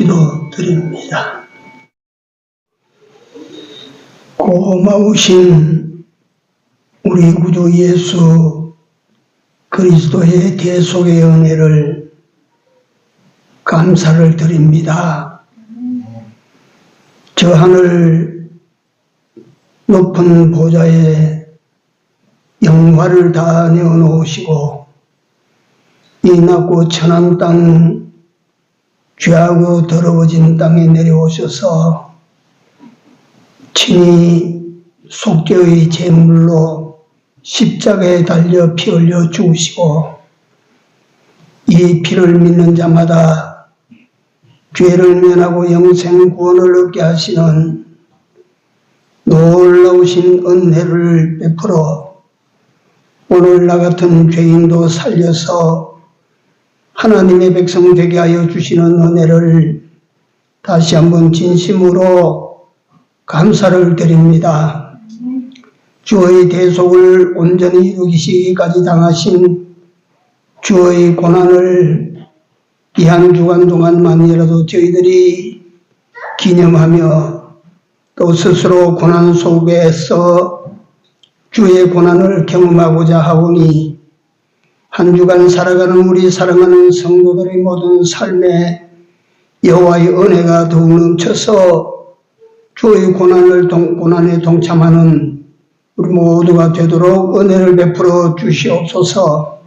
기도드립니다. 고마우신 우리 구주 예수 그리스도의 대속의 은혜를 감사를 드립니다. 저 하늘 높은 보좌에 영화를 다 내어놓으시고 이 낮고 천한 땅 죄하고 더러워진 땅에 내려오셔서 친히 속죄의 제물로 십자가에 달려 피 흘려 죽으시고 이 피를 믿는 자마다 죄를 면하고 영생 구원을 얻게 하시는 놀라우신 은혜를 베풀어 오늘 나 같은 죄인도 살려서 하나님의 백성 되게 하여 주시는 은혜를 다시 한번 진심으로 감사를 드립니다. 주의 대속을 온전히 이루기시기까지 당하신 주의 고난을 이 한 주간 동안만이라도 저희들이 기념하며 또 스스로 고난 속에서 주의 고난을 경험하고자 하오니 한 주간 살아가는 우리 사랑하는 성도들의 모든 삶에 여호와의 은혜가 더욱 넘쳐서 주의 고난에 동참하는 우리 모두가 되도록 은혜를 베풀어 주시옵소서.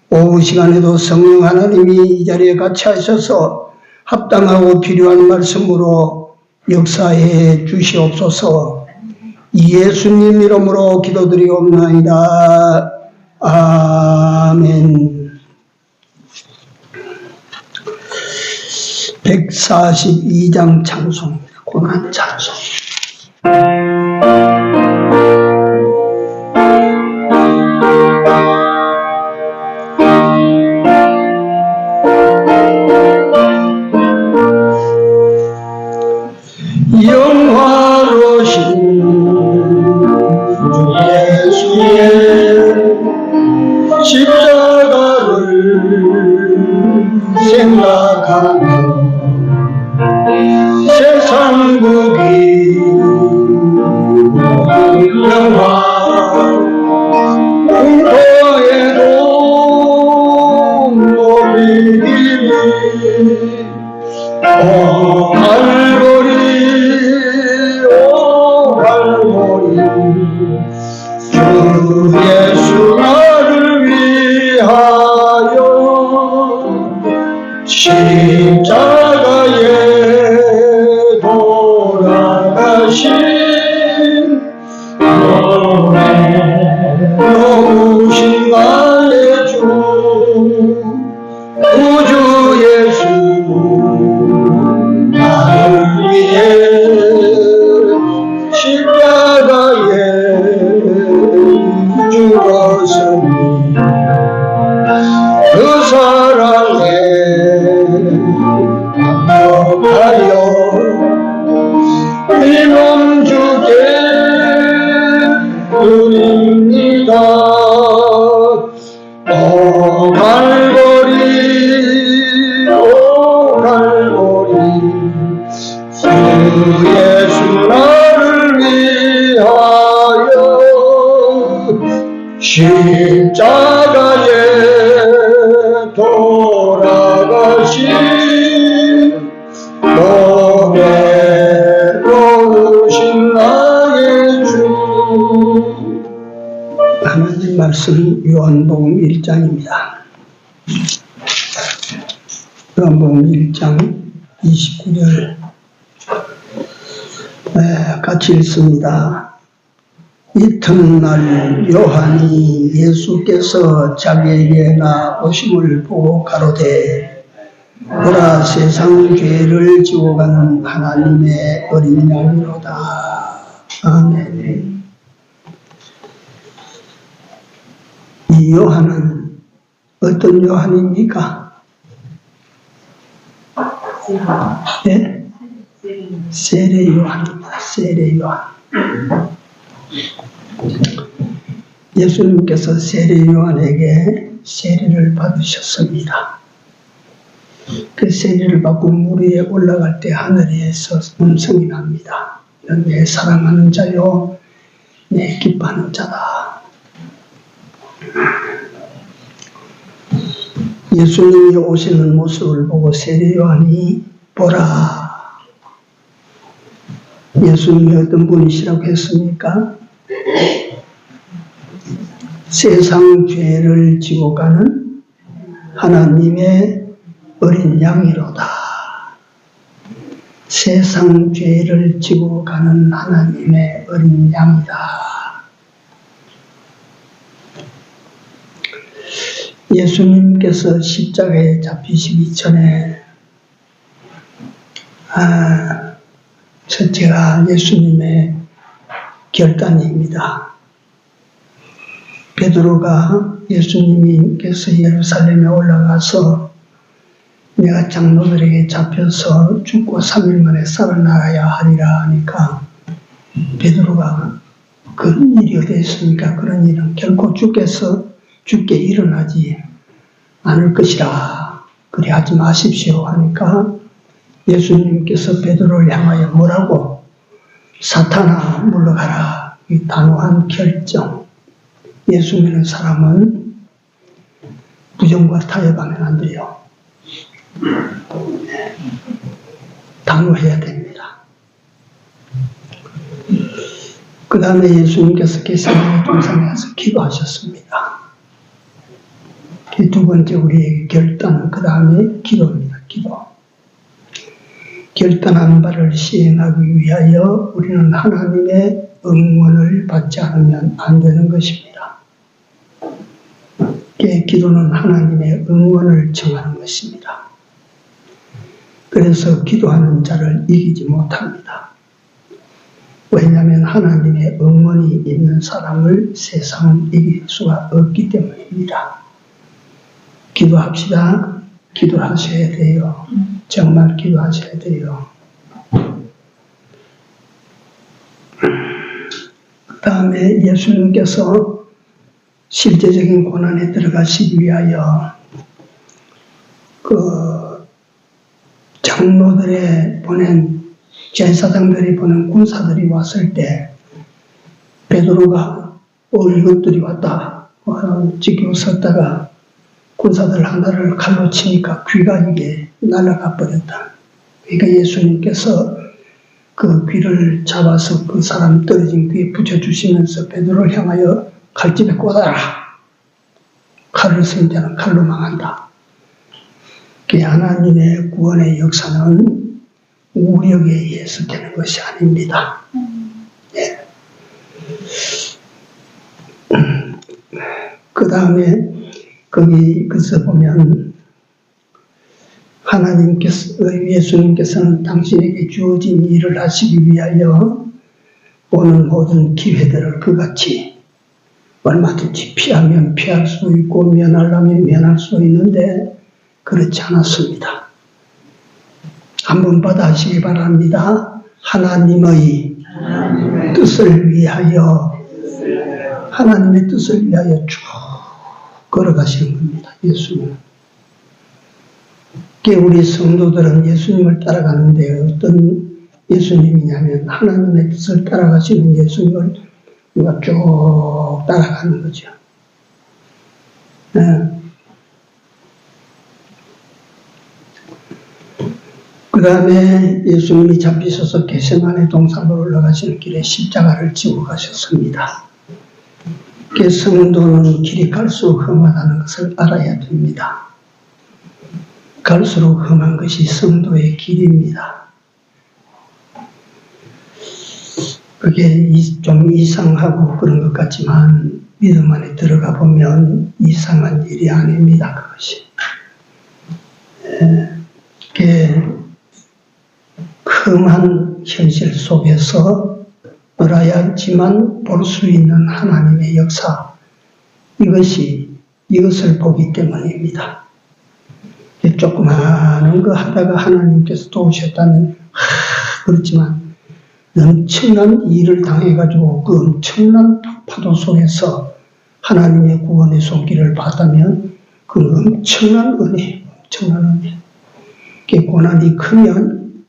오후 시간에도 성령 하나님이 이 자리에 같이 하셔서 합당하고 필요한 말씀으로 역사해 주시옵소서. 예수님 이름으로 기도드리옵나이다. 아멘. 142장 찬송입니다. 고난 찬송. 영화로신 주 예수의 십자가를 생각하며 세상 복이 영화 공포에도 모이기를 오 갈보리 주 예수 나를 위하여 십자가에 돌아가신 너무신 나의 주 구주 예수 나를 위해 십자가에 죽었으니 그 사랑에 감격하여 이 몸 주께 드립니다. 오 갈보리 오 갈보리 주 예수 나를 위하여 십자가에 돌아가신 노래로우신 나의 주. 하나님 말씀 요한복음 1장입니다. 요한복음 1장 29절 같이 읽습니다. 이튿날 요한이 예수께서 자기에게 나오심을 보고 가로되 보라 세상 죄를 지워가는 하나님의 어린 양이로다. 아멘. 이 요한은 어떤 요한입니까? 네? 세례 요한입니다. 세례 요한. 예수님께서 세례 요한에게 세례를 받으셨습니다. 그 세리를 받고 물 위에 올라갈 때 하늘에서 음성이 납니다. 넌 내 사랑하는 자요, 내 기뻐하는 자다. 예수님이 오시는 모습을 보고 세리 요한이 보라. 예수님이 어떤 분이시라고 했습니까? 세상 죄를 지고 가는 하나님의 어린 양이로다. 세상 죄를 지고 가는 하나님의 어린 양이다. 예수님께서 십자가에 잡히시기 전에 첫째가 예수님의 결단입니다. 베드로가 예수님께서 예루살렘에 올라가서 내가 장로들에게 잡혀서 죽고 3일 만에 살아나야 하리라 하니까 베드로가 그런 일이 어디 있습니까? 그런 일은 결코 죽게 일어나지 않을 것이라. 그리 하지 마십시오 하니까 예수님께서 베드로를 향하여 뭐라고? 사탄아 물러가라. 이 단호한 결정. 예수 믿는 사람은 부정과 타협하면 안 돼요. 단호해야 됩니다. 그 다음에 예수님께서 겟세마네 동산에 가서 기도하셨습니다. 두 번째 우리의 결단, 그 다음에 기도입니다. 기도. 결단한 바를 시행하기 위하여 우리는 하나님의 응원을 받지 않으면 안 되는 것입니다. 기도는 하나님의 응원을 청하는 것입니다. 그래서 기도하는 자를 이기지 못합니다. 왜냐하면 하나님의 응원이 있는 사람을 세상은 이길 수가 없기 때문입니다. 기도합시다. 기도하셔야 돼요. 정말 기도하셔야 돼요. 그 다음에 예수님께서 실제적인 고난에 들어가시기 위하여 그 장로들의 보낸 제사장들이 보낸 군사들이 왔을 때 베드로가 이것들이 왔다 지키고 섰다가 군사들 하나를 칼로 치니까 귀가 이게 날아가 버렸다. 그러니까 예수님께서 그 귀를 잡아서 그 사람 떨어진 귀에 붙여주시면서 베드로를 향하여 칼집에 꽂아라. 칼을 쓴 자는 칼로 망한다. 하나님의 구원의 역사는 우력에 의해서 되는 것이 아닙니다. 네. 그 다음에 거기서 보면 예수님께서는 당신에게 주어진 일을 하시기 위하여 오는 모든 기회들을 그같이 얼마든지 피하면 피할 수 있고 면하려면 면할 수 있는데 그렇지 않았습니다. 한번 받아하시기 바랍니다. 하나님의 뜻을 위하여 하나님의 뜻을 위하여 쭉 걸어가시는 겁니다. 예수님은. 우리 성도들은 예수님을 따라가는데 어떤 예수님이냐면 하나님의 뜻을 따라가시는 예수님을 우리가 쭉 따라가는 거죠. 네. 그 다음에 예수님이 잡히셔서 겟세마네 동산으로 올라가시는 길에 십자가를 지고 가셨습니다. 성도는 길이 갈수록 험하다는 것을 알아야 됩니다. 갈수록 험한 것이 성도의 길입니다. 그게 좀 이상하고 그런 것 같지만 믿음 안에 들어가 보면 이상한 일이 아닙니다. 그것이. 험한 현실 속에서 알아야지만 볼 수 있는 하나님의 역사, 이것을 보기 때문입니다. 조그마한 거 하다가 하나님께서 도우셨다면 그렇지만 엄청난 일을 당해가지고 그 엄청난 파도 속에서 하나님의 구원의 손길을 받다면 그 엄청난 은혜. 고난이 크면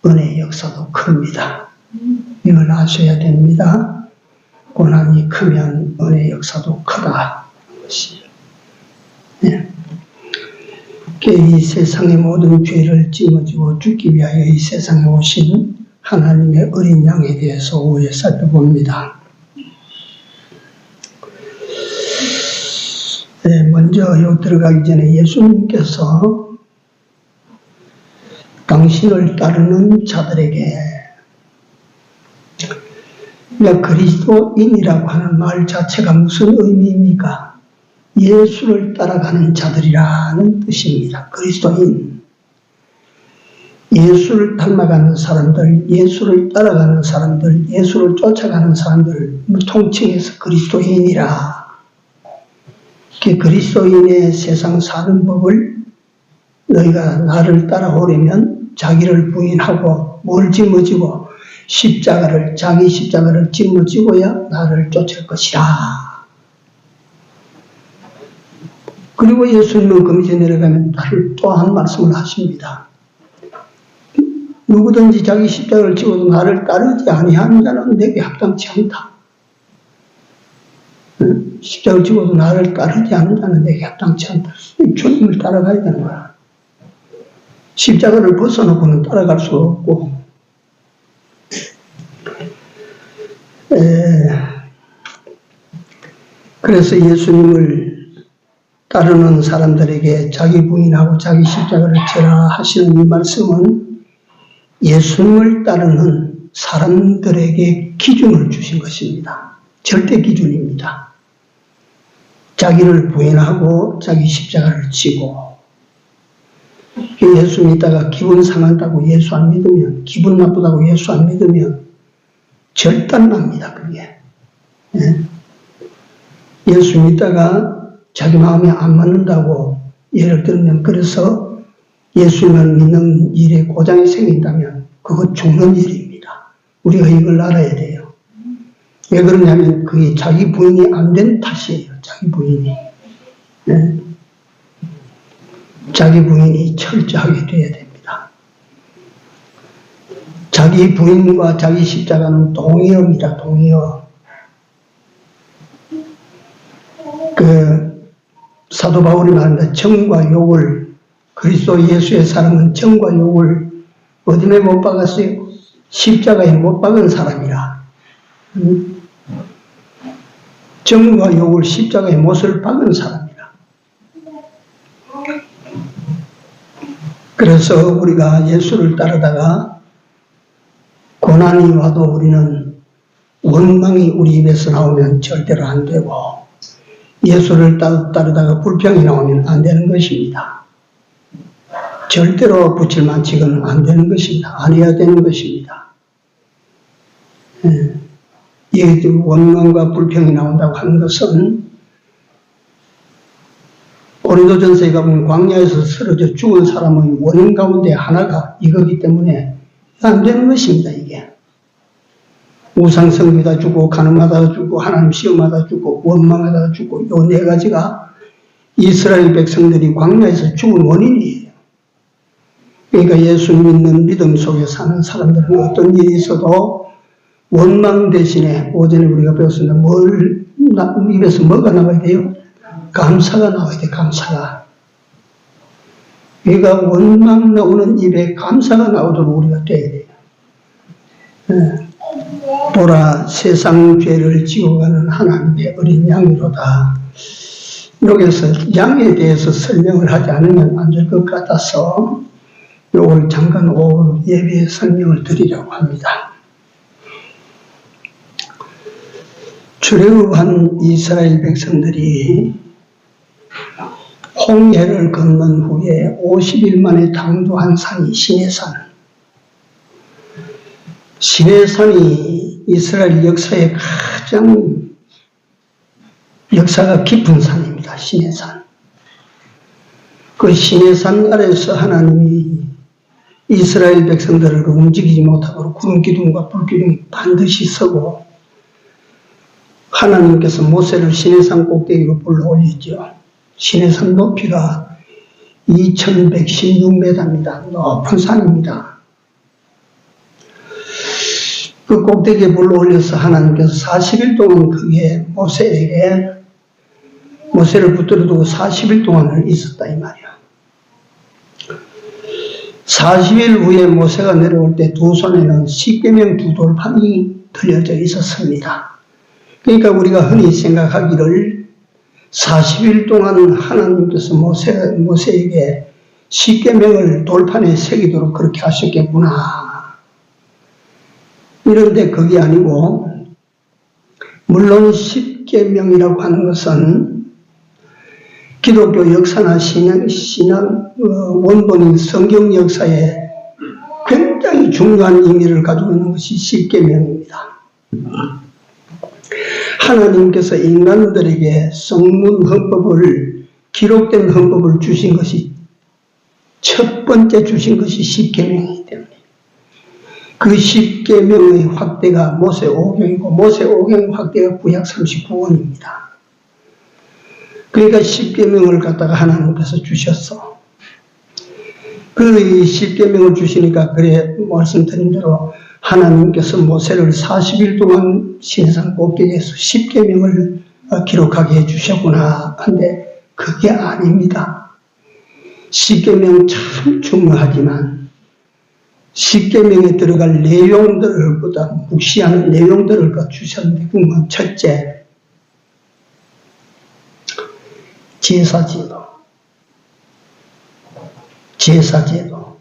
은혜의 역사도 큽니다. 이걸 아셔야 됩니다. 고난이 크면 은혜의 역사도 크다. 네. 이 세상의 모든 죄를 짊어지고 죽기 위하여 이 세상에 오신 하나님의 어린 양에 대해서 오후에 살펴봅니다. 네, 먼저 여기 들어가기 전에 예수님께서 당신을 따르는 자들에게 그리스도인이라고 하는 말 자체가 무슨 의미입니까? 예수를 따라가는 자들이라는 뜻입니다. 그리스도인. 예수를 닮아가는 사람들, 예수를 따라가는 사람들, 예수를 쫓아가는 사람들을 통칭해서 그리스도인이라. 그리스도인의 세상 사는 법을 너희가 나를 따라오려면 자기를 부인하고 뭘 짊어지고 자기 십자가를 짊어지고야 나를 쫓을 것이라. 그리고 예수님은 그 밑에 내려가면 또 한 말씀을 하십니다. 누구든지 자기 십자가를 지고도 나를 따르지 아니하는 자는 내게 합당치 않다. 십자가를 지고도 나를 따르지 않는 자는 내게 합당치 않다. 주님을 따라가야 되는 거야. 십자가를 벗어놓고는 따라갈 수 없고, 그래서 예수님을 따르는 사람들에게 자기 부인하고 자기 십자가를 지라 하시는 이 말씀은 예수님을 따르는 사람들에게 기준을 주신 것입니다. 절대 기준입니다. 자기를 부인하고 자기 십자가를 지고, 예수 믿다가 기분 상한다고 예수 안 믿으면, 기분 나쁘다고 예수 안 믿으면 절단납니다, 그게. 예수 믿다가 자기 마음에 안 맞는다고 예를 들면, 그래서 예수님을 믿는 일에 고장이 생긴다면 그거 죽는 일입니다. 우리가 이걸 알아야 돼요. 왜 그러냐면 그게 자기 부인이 안 된 탓이에요. 자기 부인이. 자기 부인이 철저하게 돼야 됩니다. 자기 부인과 자기 십자가는 동의어입니다. 동의어. 사도 바울이 말한다. 정과 욕을, 그리스도 예수의 사람은 정과 욕을 어디에 못 박았어요? 십자가에 못 박은 사람이라. 정과 욕을 십자가에 못을 박은 사람이라. 그래서 우리가 예수를 따르다가 고난이 와도 우리는 원망이 우리 입에서 나오면 절대로 안 되고, 예수를 따르다가 불평이 나오면 안 되는 것입니다. 절대로 붙일만치고는 안 되는 것입니다. 안 해야 되는 것입니다. 원망과 불평이 나온다고 하는 것은 고린도전서에 가보면 광야에서 쓰러져 죽은 사람의 원인 가운데 하나가 이거기 때문에 안 되는 것입니다. 이게. 우상성비다 주고, 가늠하다 주고, 하나님 시험하다 주고, 원망하다 주고, 요 네 가지가 이스라엘 백성들이 광야에서 죽은 원인이에요. 그러니까 예수 믿는 믿음 속에 사는 사람들은 어떤 일이 있어도 원망 대신에, 오전에 우리가 배웠습니다. 입에서 뭐가 나와야 돼요? 감사가 나와야 돼, 감사가. 그러니까 원망 나오는 입에 감사가 나오도록 우리가 돼야 돼요. 보라, 세상 죄를 지고 가는 하나님의 어린 양이로다. 여기서 양에 대해서 설명을 하지 않으면 안 될 것 같아서 이걸 잠깐 오후 예배에 설명을 드리려고 합니다. 출애굽한 이스라엘 백성들이 홍해를 건넌 후에 50일 만에 당도한 산이 시내산. 시내산이 이스라엘 역사의 가장 역사가 깊은 산입니다. 시내산. 그 시내산 아래에서 하나님이 이스라엘 백성들을 움직이지 못하도록 구름기둥과 불기둥이 반드시 서고, 하나님께서 모세를 시내산 꼭대기로 불러 올리죠. 시내산 높이가 2116m입니다. 높은 산입니다. 그 꼭대기에 올라올려서 하나님께서 40일 동안 그게 모세를 붙들어 두고 40일 동안을 있었다 이 말이야. 40일 후에 모세가 내려올 때 두 손에는 십계명 두 돌판이 들려져 있었습니다. 그러니까 우리가 흔히 생각하기를 40일 동안 하나님께서 모세에게 십계명을 돌판에 새기도록 그렇게 하셨겠구나. 이런데 그게 아니고, 물론 십계명이라고 하는 것은 기독교 역사나 신앙 원본인 성경 역사에 굉장히 중요한 의미를 가지고 있는 것이 십계명입니다. 하나님께서 인간들에게 성문 헌법을, 기록된 헌법을 주신 것이, 첫 번째 주신 것이 십계명이기 때문에 그 십계명의 확대가 모세 5경이고 모세 5경 확대가 구약 39권입니다. 그러니까 십계명을 갖다가 하나님께서 주셨어. 그 십계명을 주시니까 그래 말씀드린 대로 하나님께서 모세를 40일 동안 시내산 꼭대기에서 십계명을 기록하게 해주셨구나 한데 그게 아닙니다. 십계명 참 중요하지만 십계명에 들어갈 내용들을 보다 묵시하는 내용들을 주셨는데 그건 첫째, 제사제도.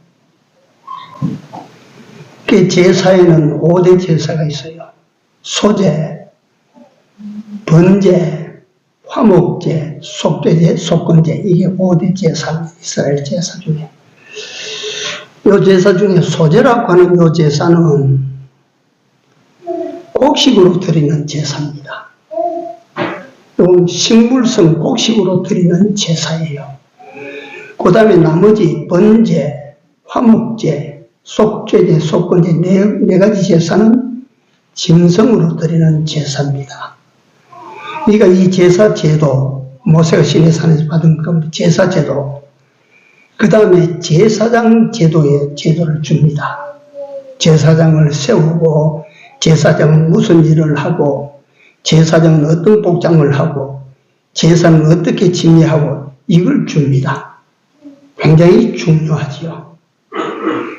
그 제사에는 5대 제사가 있어요. 소제, 번제, 화목제, 속죄제, 속건제. 이게 5대 제사입니다. 이스라엘 제사 중에. 이 제사 중에 소제라고 하는 이 제사는 곡식으로 드리는 제사입니다. 이건 식물성 곡식으로 드리는 제사예요. 그 다음에 나머지 번제, 화목제, 속죄제, 속건제 네 가지 제사는 짐승으로 드리는 제사입니다. 그러니까 이 제사제도, 모세가 시내산에서 받은 그 제사제도, 그 다음에 제사장 제도를 줍니다. 제사장을 세우고, 제사장은 무슨 일을 하고, 제사장은 어떤 복장을 하고, 제사는 어떻게 지내하고, 이걸 줍니다. 굉장히 중요하지요.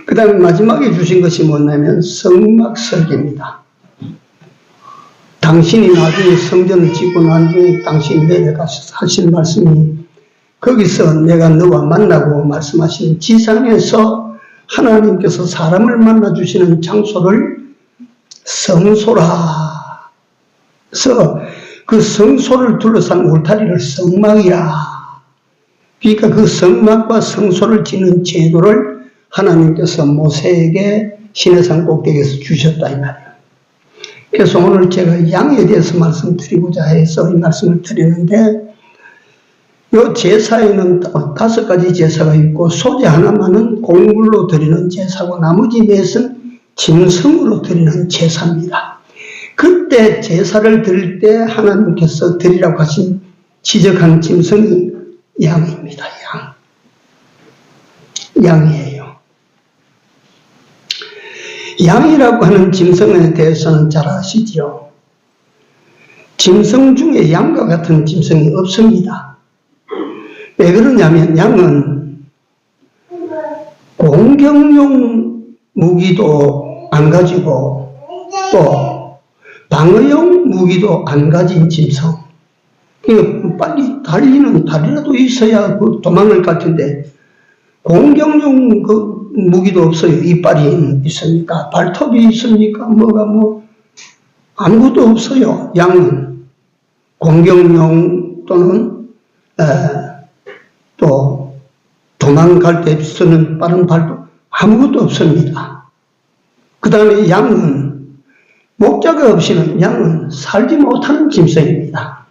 그 다음에 마지막에 주신 것이 뭐냐면 성막 설계입니다. 당신이 나중에 성전을 짓고 나중에 당신이 내려가서 하신 말씀이 거기서 내가 너와 만나고 말씀하시는 지상에서 하나님께서 사람을 만나주시는 장소를 성소라. 그래서 그 성소를 둘러싼 울타리를 성막이라. 그러니까 그 성막과 성소를 짓는 제도를 하나님께서 모세에게 시내산 꼭대기에서 주셨다 이 말이에요. 그래서 오늘 제가 양에 대해서 말씀드리고자 해서 이 말씀을 드리는데 이 제사에는 5가지 제사가 있고 소제 하나만은 곡물로 드리는 제사고 나머지 넷은 짐승으로 드리는 제사입니다. 그때 제사를 드릴 때 하나님께서 드리라고 하신 지적한 짐승이 양입니다. 양이에요. 양이라고 하는 짐승에 대해서는 잘 아시죠? 짐승 중에 양과 같은 짐승이 없습니다. 왜 그러냐면 양은 공격용 무기도 안 가지고 또 방어용 무기도 안 가진 짐승. 그러니까 빨리 다리라도 있어야 그 도망을 갈 텐데 공격용 그 무기도 없어요. 이빨이 있습니까? 발톱이 있습니까? 아무것도 없어요. 양은 공격용 또는 또 도망갈 때 쓰는 빠른 발톱 아무것도 없습니다. 그 다음에 양은 목자가 없이는 양은 살지 못하는 짐승입니다.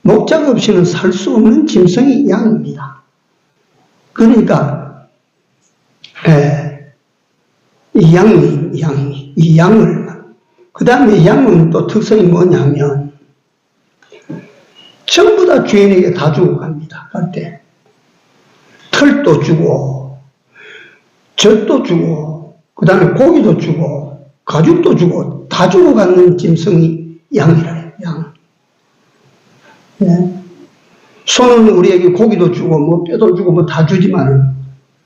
목자가 없이는 살 수 없는 짐승이 양입니다. 그러니까 이 양을 그 다음에 양은 또 특성이 뭐냐면 전부 다 주인에게 다 주고 갑니다. 갈 때 털도 주고 젖도 주고 그 다음에 고기도 주고 가죽도 주고 다 주고 가는 짐승이 양이라 해요. 양. 네. 소는 우리에게 고기도 주고 뭐 뼈도 주고 뭐 다 주지만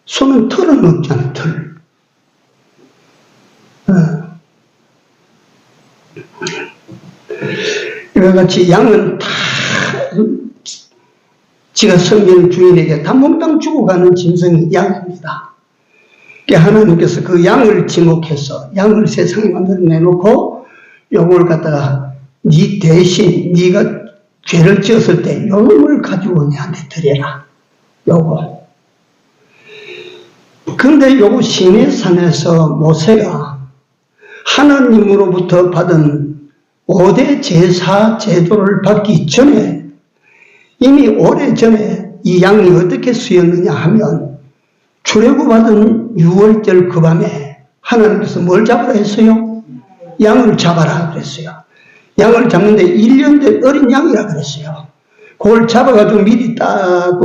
소는 털은 없잖아요. 털. 이와 같이 양은 다 지가 섬기는 주인에게 다 몽땅 주고 가는 짐승이 양입니다. 하나님께서 그 양을 지목해서 양을 세상에 만들어 내놓고 요걸 갖다가 네 대신 네가 죄를 지었을 때 요걸 가지고 내한테 드려라. 요거. 그런데 요거 시내산에서 모세가 하나님으로부터 받은 5대 제사 제도를 받기 전에 이미 오래전에 이 양이 어떻게 쓰였느냐 하면 출애굽받은 6월절 그 밤에 하나님께서 뭘 잡으라 했어요? 양을 잡아라 그랬어요. 양을 잡는데 1년 된 어린 양이라 그랬어요. 그걸 잡아가지고 미리 딱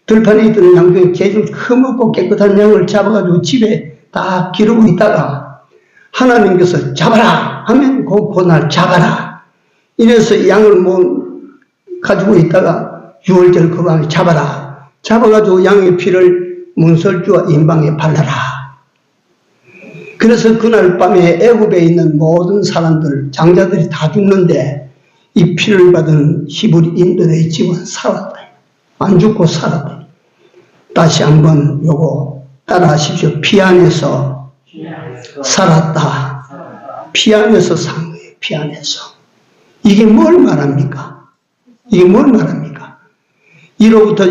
들판에 있던 양 중에 제일 흠없고 깨끗한 양을 잡아가지고 집에 딱 기르고 있다가 하나님께서 잡아라 하면 그날 잡아라. 이래서 양을 가지고 있다가 6월절 그 밤에 잡아라. 잡아가지고 양의 피를 문설주와 인방에 발라라. 그래서 그날 밤에 애굽에 있는 모든 사람들, 장자들이 다 죽는데 이 피를 받은 히브리인들의 집은 살았다. 안 죽고 살았다. 다시 한번 요거 따라하십시오. 피 안에서 살았다. 피 안에서 산 거예요. 피 안에서. 이게 뭘 말합니까? 이게 뭘 말합니까? 이로부터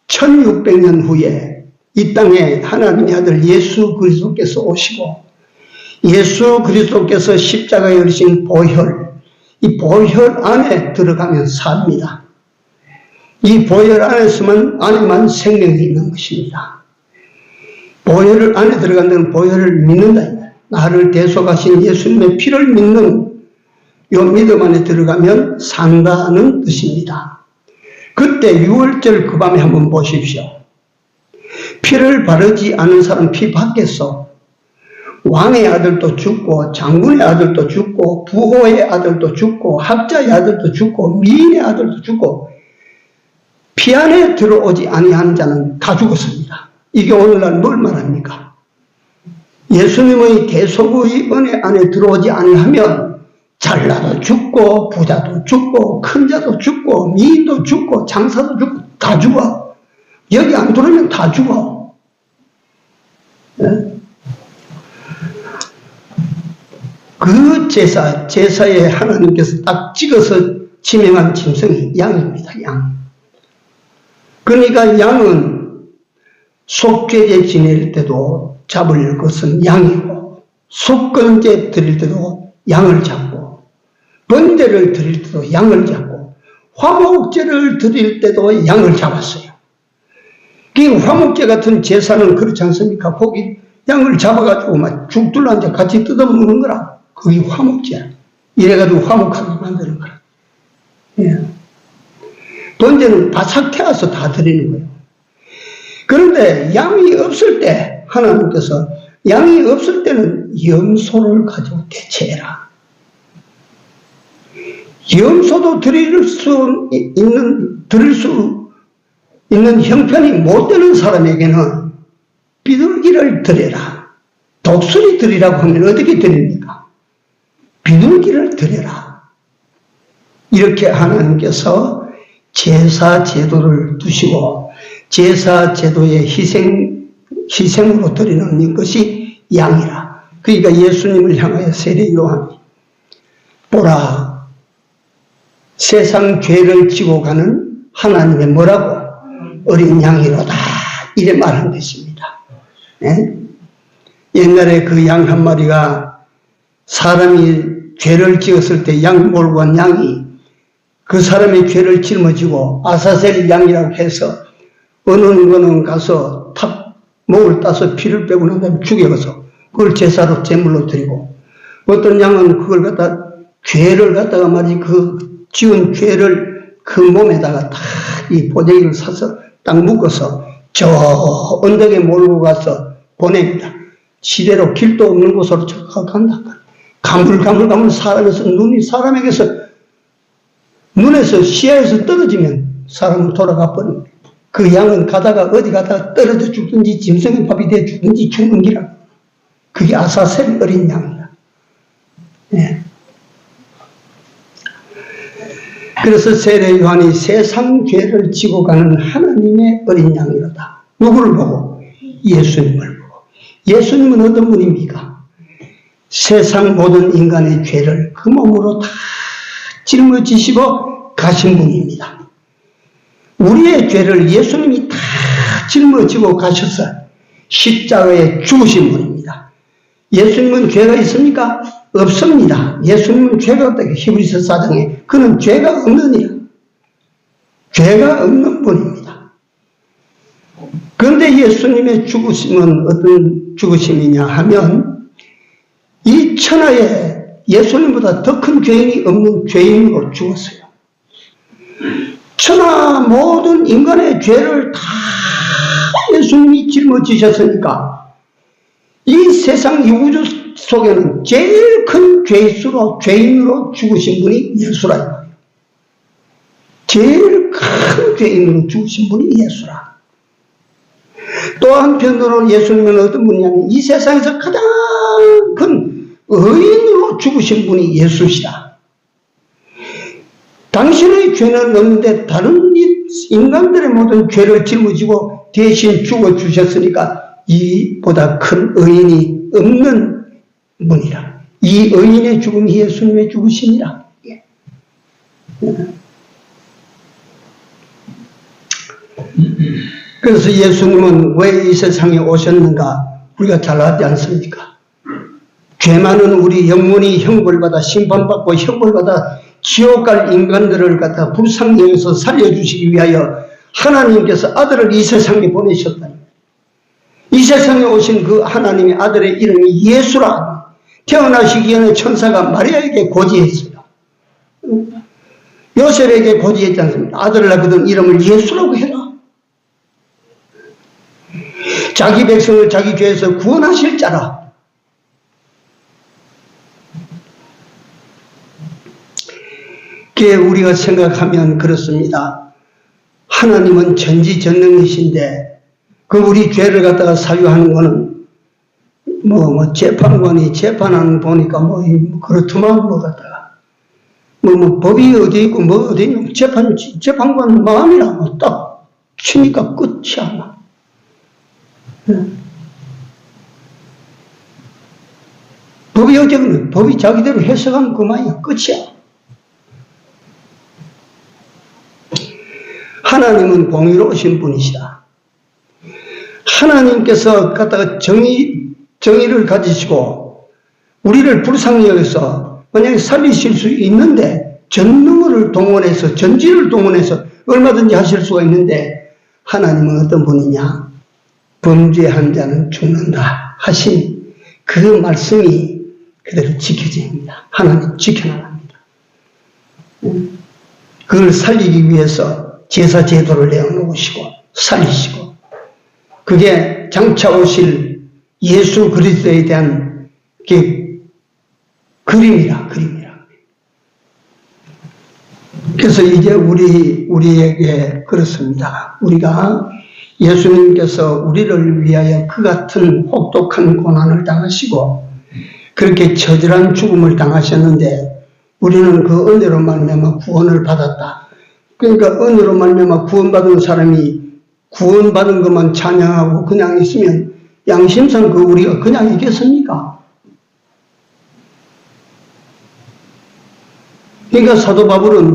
1600년 후에 이 땅에 하나님의 아들 예수 그리스도께서 오시고 예수 그리스도께서 십자가에 흘리신 보혈, 이 보혈 안에 들어가면 삽니다. 이 보혈 안에만 생명이 있는 것입니다. 보혈 안에 들어간다는 보혈을 믿는다. 나를 대속하신 예수님의 피를 믿는 이 믿음 안에 들어가면 산다는 뜻입니다. 그때 6월절 그 밤에 한번 보십시오. 피를 바르지 않은 사람 피 받겠어. 왕의 아들도 죽고 장군의 아들도 죽고 부호의 아들도 죽고 학자의 아들도 죽고 미인의 아들도 죽고 피 안에 들어오지 아니하는 자는 다 죽었습니다. 이게 오늘날 뭘 말합니까? 예수님의 대속의 은혜 안에 들어오지 아니하면 잘나도 죽고 부자도 죽고 큰 자도 죽고 미인도 죽고 장사도 죽고 다 죽어. 여기 안 들어오면 다 죽어. 네? 그 제사에 하나님께서 딱 찍어서 지명한 짐승이 양입니다. 양. 그러니까 양은 속죄제 지낼 때도 잡을 것은 양이고 속건제 드릴 때도 양을 잡고 번제를 드릴 때도 양을 잡고 화목제를 드릴 때도 양을 잡았어요. 그 화목제 같은 제사는 그렇지 않습니까? 거기 양을 잡아가지고 막 죽들로 앉아 같이 뜯어먹는 거라. 그게 화목제야. 이래가지고 화목하게 만드는 거라. 예. 번제는 바싹 태워서 다 드리는 거예요. 그런데 양이 없을 때 하나님께서 양이 없을 때는 염소를 가지고 대체해라. 염소도 드릴 수 있는 형편이 못 되는 사람에게는 비둘기를 드려라. 독수리 드리라고 하면 어떻게 드립니까? 비둘기를 드려라. 이렇게 하나님께서 제사 제도를 두시고 제사 제도의 희생으로 드리는 것이 양이라. 그러니까 예수님을 향하여 세례 요한이 보라, 세상 죄를 지고 가는 하나님의 뭐라고? 어린 양이로다. 이래 말한 것입니다. 네? 옛날에 그 양 한 마리가 사람이 죄를 지었을 때 양 몰고 간 양이 그 사람의 죄를 짊어지고 아사셀 양이라고 해서 어느 거는 가서 탑 목을 따서 피를 빼고 난 다음에 죽여서 그걸 제사로 제물로 드리고 어떤 양은 그걸 갖다 죄를 갖다가 말이지 그 지은 죄를 그 몸에다가 다 이 보재기를 사서 딱 묶어서 저 언덕에 몰고 가서 보냅니다. 시대로 길도 없는 곳으로 간다. 가물가물 사람에서 눈에서 시야에서 떨어지면 사람은 돌아가 버립니다. 그 양은 어디 가다가 떨어져 죽든지 짐승의 밥이 되어 죽든지 죽는 기라. 그게 아사셀 어린 양이다. 예. 그래서 세례 요한이 세상 죄를 지고 가는 하나님의 어린 양이로다. 누구를 보고? 예수님을 보고. 예수님은 어떤 분입니까? 세상 모든 인간의 죄를 그 몸으로 다 짊어지시고 가신 분입니다. 우리의 죄를 예수님이 다 짊어지고 가셔서 십자가에 죽으신 분입니다. 예수님은 죄가 있습니까? 없습니다. 예수님은 죄가 없다. 히브리서 4장에 그는 죄가 없는 이라. 죄가 없는 분입니다. 그런데 예수님의 죽으심은 어떤 죽으심이냐 하면 이 천하에 예수님보다 더 큰 죄인이 없는 죄인으로 죽었어요. 천하 모든 인간의 죄를 다 예수님이 짊어지셨으니까 이 세상 이 우주 속에는 제일 큰 죄인으로 죽으신 분이 예수라. 제일 큰 죄인으로 죽으신 분이 예수라. 또 한편으로는 예수님은 어떤 분이냐면 이 세상에서 가장 큰 의인으로 죽으신 분이 예수시다. 당신의 죄는 없는데 다른 인간들의 모든 죄를 짊어지고 대신 죽어주셨으니까 이보다 큰 의인이 없는 분이라. 이 의인의 죽음이 예수님의 죽으심이라. 그래서 예수님은 왜 이 세상에 오셨는가 우리가 잘 알지 않습니까? 죄 많은 우리 영혼이 형벌받아 심판받고 형벌받아 지옥 갈 인간들을 갖다 불쌍히 여기서 살려주시기 위하여 하나님께서 아들을 이 세상에 보내셨다. 이 세상에 오신 그 하나님의 아들의 이름이 예수라. 태어나시기 전에 천사가 마리아에게 고지했어요. 요셉에게 고지했지 않습니까? 아들을 낳거든 이름을 예수라고 해라. 자기 백성을 자기 죄에서 구원하실 자라. 그게 우리가 생각하면 그렇습니다. 하나님은 전지전능이신데 그 우리 죄를 갖다가 사유하는 거는 재판관이 재판하는 보니까 그렇더만 갖다가 법이 어디 있고 어디 있고 재판관 마음이라고 딱 치니까 끝이 안 나. 법이 어쨌든 법이 자기대로 해석하면 그만이야. 끝이야. 하나님은 공의로우신 분이시다. 하나님께서 갖다가 정의를 가지시고 우리를 불쌍히 여겨서 만약에 살리실 수 있는데 전능을 동원해서 전지를 동원해서 얼마든지 하실 수가 있는데 하나님은 어떤 분이냐? 범죄한 자는 죽는다 하신 그 말씀이 그대로 지켜집니다. 하나님 지켜나갑니다. 그걸 살리기 위해서 제사 제도를 내어놓으시고 살리시고 그게 장차 오실 예수 그리스도에 대한 그림이라. 그래서 이제 우리에게 그렇습니다. 우리가 예수님께서 우리를 위하여 그 같은 혹독한 고난을 당하시고 그렇게 처절한 죽음을 당하셨는데 우리는 그 은혜로 말미암아 구원을 받았다. 그러니까 은혜로 말미암아 구원받은 사람이 구원받은 것만 찬양하고 그냥 있으면 양심상 우리가 그냥 있겠습니까? 그러니까 사도 바울은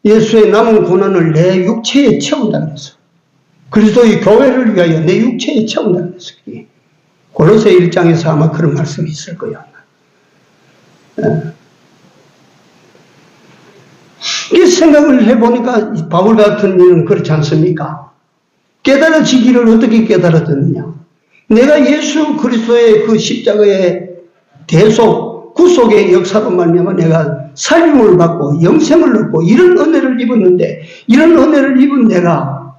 예수의 남은 고난을 내 육체에 채운다 그랬어. 그리스도의 교회를 위하여 내 육체에 채운다 그랬어. 골로새 1장에서 아마 그런 말씀이 있을 거야. 이 생각을 해보니까 바울 같은 이는 그렇지 않습니까? 깨달아지기를 어떻게 깨달았느냐? 내가 예수 그리스도의 그 십자가의 구속의 역사로 말미암아 내가 살림을 받고 영생을 얻고 이런 은혜를 입었는데 이런 은혜를 입은 내가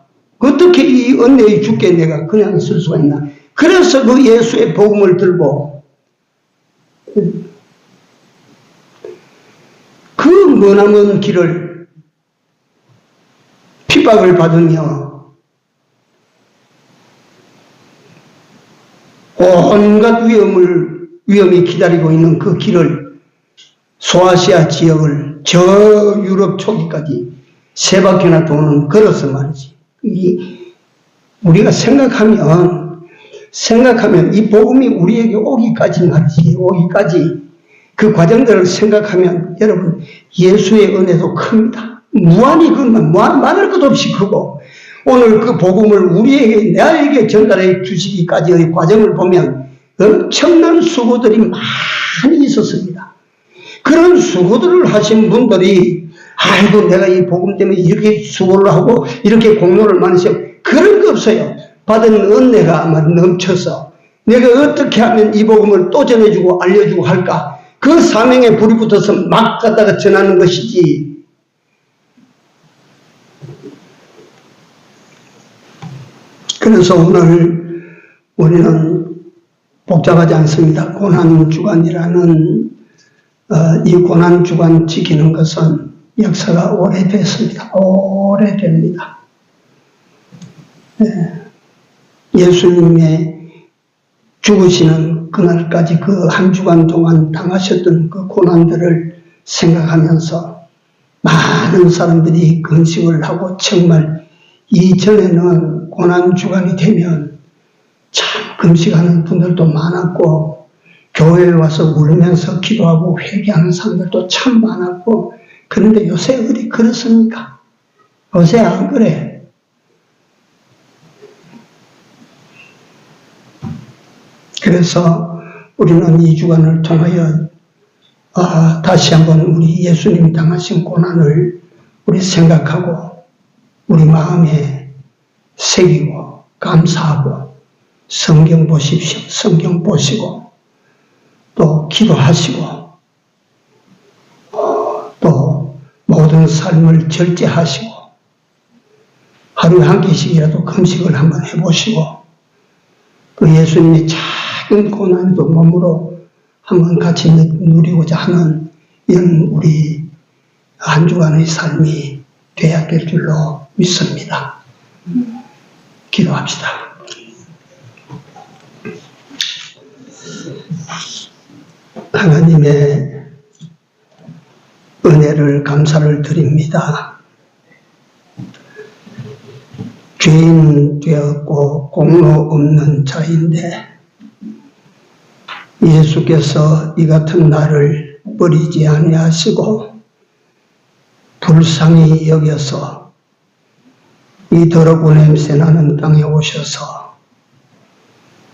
어떻게 이 은혜의 주께 내가 그냥 있을 수가 있나? 그래서 그 예수의 복음을 들고 그 머나먼 길을 핍박을 받으며 온갖 위험이 기다리고 있는 그 길을 소아시아 지역을 저 유럽 초기까지 세 바퀴나 도는 걸어서 말이지. 우리가 생각하면 이 복음이 우리에게 오기까지 말이지. 오기까지 그 과정들을 생각하면 여러분 예수의 은혜도 큽니다. 무한히 말할 것도 없이 크고 오늘 그 복음을 우리에게 나에게 전달해 주시기까지의 과정을 보면 엄청난 수고들이 많이 있었습니다. 그런 수고들을 하신 분들이 아이고 내가 이 복음 때문에 이렇게 수고를 하고 이렇게 공로를 많이 세워 그런 거 없어요. 받은 은혜가 아마 넘쳐서 내가 어떻게 하면 이 복음을 또 전해주고 알려주고 할까 그 사명에 불이 붙어서 막 갖다가 전하는 것이지. 그래서 오늘 우리는 복잡하지 않습니다. 고난주간이라는 이 고난주간 지키는 것은 역사가 오래됐습니다. 오래됩니다. 예수님의 죽으시는 그날까지 그 한 주간 동안 당하셨던 그 고난들을 생각하면서 많은 사람들이 금식을 하고 정말 이전에는 고난주간이 되면 참 금식하는 분들도 많았고 교회에 와서 울면서 기도하고 회개하는 사람들도 참 많았고 그런데 요새 어디 그렇습니까? 요새 안 그래. 그래서 우리는 이 주간을 통하여 다시 한번 우리 예수님이 당하신 고난을 우리 생각하고 우리 마음에 새기고 감사하고 성경 보십시오. 성경 보시고 또 기도하시고 또 모든 삶을 절제하시고 하루에 한 끼씩이라도 금식을 한번 해보시고 그 예수님의 작은 고난도 몸으로 한번 같이 누리고자 하는 이런 우리 한 주간의 삶이 되어야 될 줄로 믿습니다. 기도합시다. 하나님의 은혜를 감사를 드립니다. 죄인 되었고 공로 없는 자인데 예수께서 이 같은 나를 버리지 아니하시고 불쌍히 여겨서 이 더럽고 냄새나는 땅에 오셔서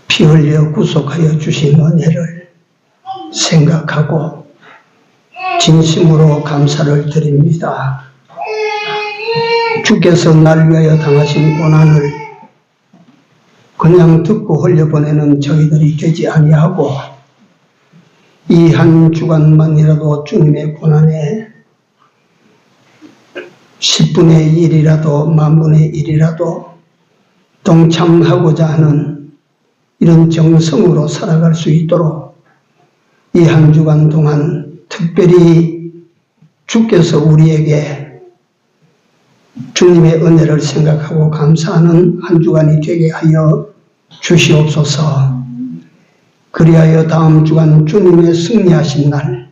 피 흘려 구속하여 주신 은혜를 생각하고 진심으로 감사를 드립니다. 주께서 날 위하여 당하신 고난을 그냥 듣고 흘려보내는 저희들이 되지 아니하고 이 한 주간만이라도 주님의 고난에 10분의 1이라도 만분의 1이라도 동참하고자 하는 이런 정성으로 살아갈 수 있도록 이 한 주간 동안 특별히 주께서 우리에게 주님의 은혜를 생각하고 감사하는 한 주간이 되게 하여 주시옵소서. 그리하여 다음 주간 주님의 승리하신 날,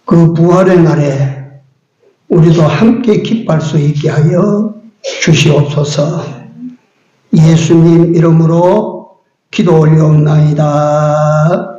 그 부활의 날에 우리도 함께 기뻐할 수 있게 하여 주시옵소서. 예수님 이름으로 기도 올려옵나이다.